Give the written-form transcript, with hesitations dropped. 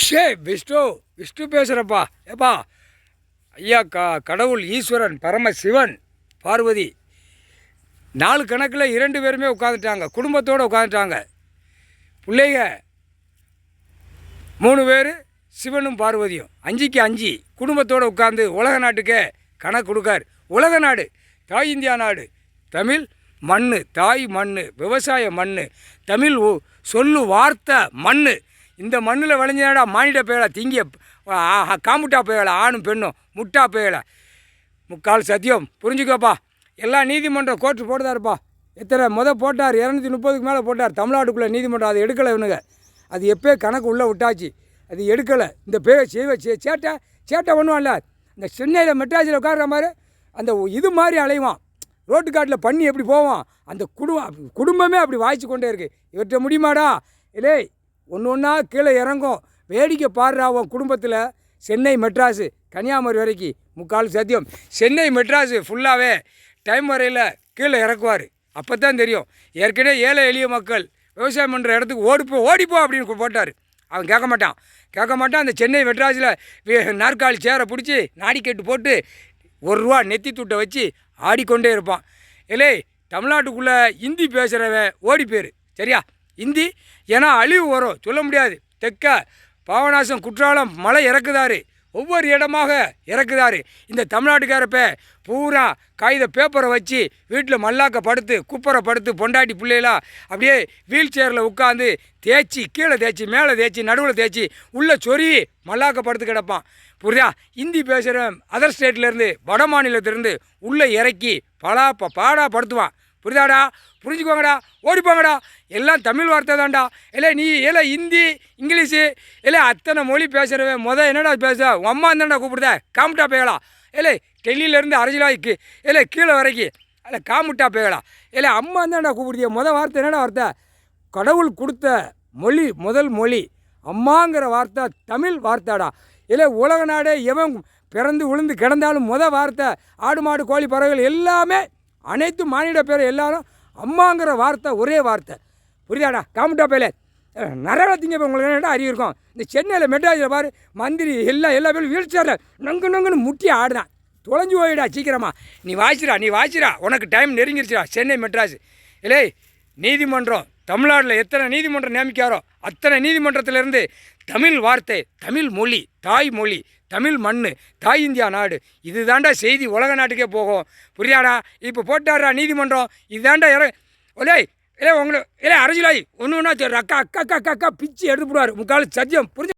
விஷ்ணு விஷ்ணு பேசுகிறப்பா. ஏப்பா ஐயா, கடவுள் ஈஸ்வரன் பரமசிவன் பார்வதி நாலு கணக்கில் 2 பேருமே உட்காந்துட்டாங்க, குடும்பத்தோடு உட்காந்துட்டாங்க. பிள்ளைங்க 3 பேர், சிவனும் பார்வதியும் 5க்கு 5 குடும்பத்தோடு உட்காந்து உலக நாட்டுக்கே கணக்கு கொடுக்கார். உலக நாடு, தாய் இந்தியா நாடு, தமிழ் மண், தாய் மண், விவசாய மண், தமிழ் சொல்லு வார்த்தை மண். இந்த மண்ணில் விளைஞ்சடா மானிட பேயலை, திங்கிய காமுட்டா பேயலை, ஆணும் பெண்ணும் முட்டா பேயலை. முக்கால் சத்தியம் புரிஞ்சுக்கப்பா. எல்லா நீதிமன்றம் கோர்ட்டு போட்டுதாருப்பா. எத்தனை போட்டார், 230க்கு மேலே போட்டார் தமிழ்நாட்டுக்குள்ளே நீதிமன்றம். அது எடுக்கலை இவனுங்க. அது எப்போ கணக்கு உள்ளே விட்டாச்சு, அது எடுக்கலை. இந்த சேட்டை பண்ணுவான்ல, இந்த சென்னையில் மெட்ராஸில் உட்கார்ற மாதிரி அந்த இது மாதிரி அலைவான். ரோட்டு காட்டில் பண்ணி எப்படி போவான், அந்த குடும்பமே அப்படி வாய்ச்சி கொண்டே இருக்குது. இவற்றை முடியுமாடா? இல்லை, ஒன்று ஒன்றா கீழே இறங்கும். வேடிக்கை பாடுறா அவன் குடும்பத்தில். சென்னை மெட்ராஸு கன்னியாகுமரி வரைக்கும் முக்கால் சத்தியம். சென்னை மெட்ராஸு ஃபுல்லாகவே டைம் வரையில் கீழே இறக்குவார். அப்போ தான் தெரியும். ஏற்கனவே ஏழை எளிய மக்கள் விவசாயம் பண்ணுற இடத்துக்கு ஓடிப்போ அப்படின்னு போட்டார். அவன் கேட்க மாட்டான். அந்த சென்னை மெட்ராஸில் நாற்காலி சேரை பிடிச்சி நாடிக்கட்டு போட்டு ₹1 நெத்தி தூட்டை வச்சு ஆடிக்கொண்டே இருப்பான். இல்லை, தமிழ்நாட்டுக்குள்ளே ஹிந்தி பேசுகிறவன் ஓடி பேர் சரியா? ஹிந்தி ஏன்னா அழிவு வரும், சொல்ல முடியாது. தெற்க பாபநாசம் குற்றாலம் மலை இறக்குதாரு, ஒவ்வொரு இடமாக இறக்குதாரு. இந்த தமிழ்நாட்டுக்காரப்ப பூரா காகித பேப்பரை வச்சு வீட்டில் மல்லாக்க படுத்து குப்பரை படுத்து பொண்டாட்டி பிள்ளைலாம் அப்படியே வீல் சேரில் உட்காந்து தேய்ச்சி, கீழே தேய்ச்சி, மேலே தேய்ச்சி, நடுவில் தேய்ச்சி, உள்ளே சொறி மல்லாக்க படுத்து கிடப்பான். புரியுதா? ஹிந்தி பேசுகிற அதர் ஸ்டேட்லேருந்து வட மாநிலத்திலேருந்து உள்ளே இறக்கி பாடா படுத்துவான். புரியுதாடா? புரிஞ்சுக்கோங்கடா, ஓடிப்போங்கடா. எல்லாம் தமிழ் வார்த்தை தான்டா. இல்லை நீ ஹிந்தி இங்கிலீஷு இல்லை அத்தனை மொழி பேசுகிறவன் என்னடா பேச? உன் அம்மா தான்டா கூப்பிடுத, காமுட்டா பேயலாம். இல்லை டெல்லியிலேருந்து அரசியலாய்க்கு இல்லை கீழே வரைக்கும் இல்லை காமுட்டா பேயலாம். இல்லை அம்மா தான்டா கூப்பிடுதிய. வார்த்தை என்னடா வார்த்தை? கடவுள் கொடுத்த மொழி, முதல் மொழி அம்மாங்கிற வார்த்தை தமிழ் வார்த்தைடா. இல்லை உலக நாடே எவன் பிறந்து விழுந்து கிடந்தாலும் வார்த்தை ஆடு மாடு கோழி பறவைகள் எல்லாமே அனைத்து மானிட பேர் எல்லாரும் அம்மாங்கிற வார்த்தை ஒரே வார்த்தை. புரியுதாடா? காமுட்டா பேல நிறைய திங்க உங்களுக்கு என்னடா அறிவு இருக்கும். இந்த சென்னையில் மெட்ராஸில் பாரு, மந்திரி எல்லா பேரும் வீல் சேரில் நங்குன்னு முட்டி ஆடுதான். தொலைஞ்சு போயிடா சீக்கிரமா. நீ வாய்ச்சிடா, உனக்கு டைம் நெருங்கிருச்சுடா. சென்னை மெட்ராஸ் இல்லை நீதிமன்றம் தமிழ்நாட்டில் எத்தனை நீதிமன்றம் நியமிக்காரோ அத்தனை நீதிமன்றத்திலேருந்து தமிழ் வார்த்தை, தமிழ் மொழி, தாய் மொழி, தமிழ் மண், தாய் இந்தியா நாடு, இது தாண்டா செய்தி உலக நாட்டுக்கே போகும். புரியாடா? இப்போ போட்டாரா நீதிமன்றம், இதுதாண்டா ஒலே இல்லை உங்களை இல்லை அரசியலாய் ஒன்று ஒன்றா அக்கா பிச்சு எடுத்து போடுவார். முக்கால் சத்தியம் புரிஞ்சு.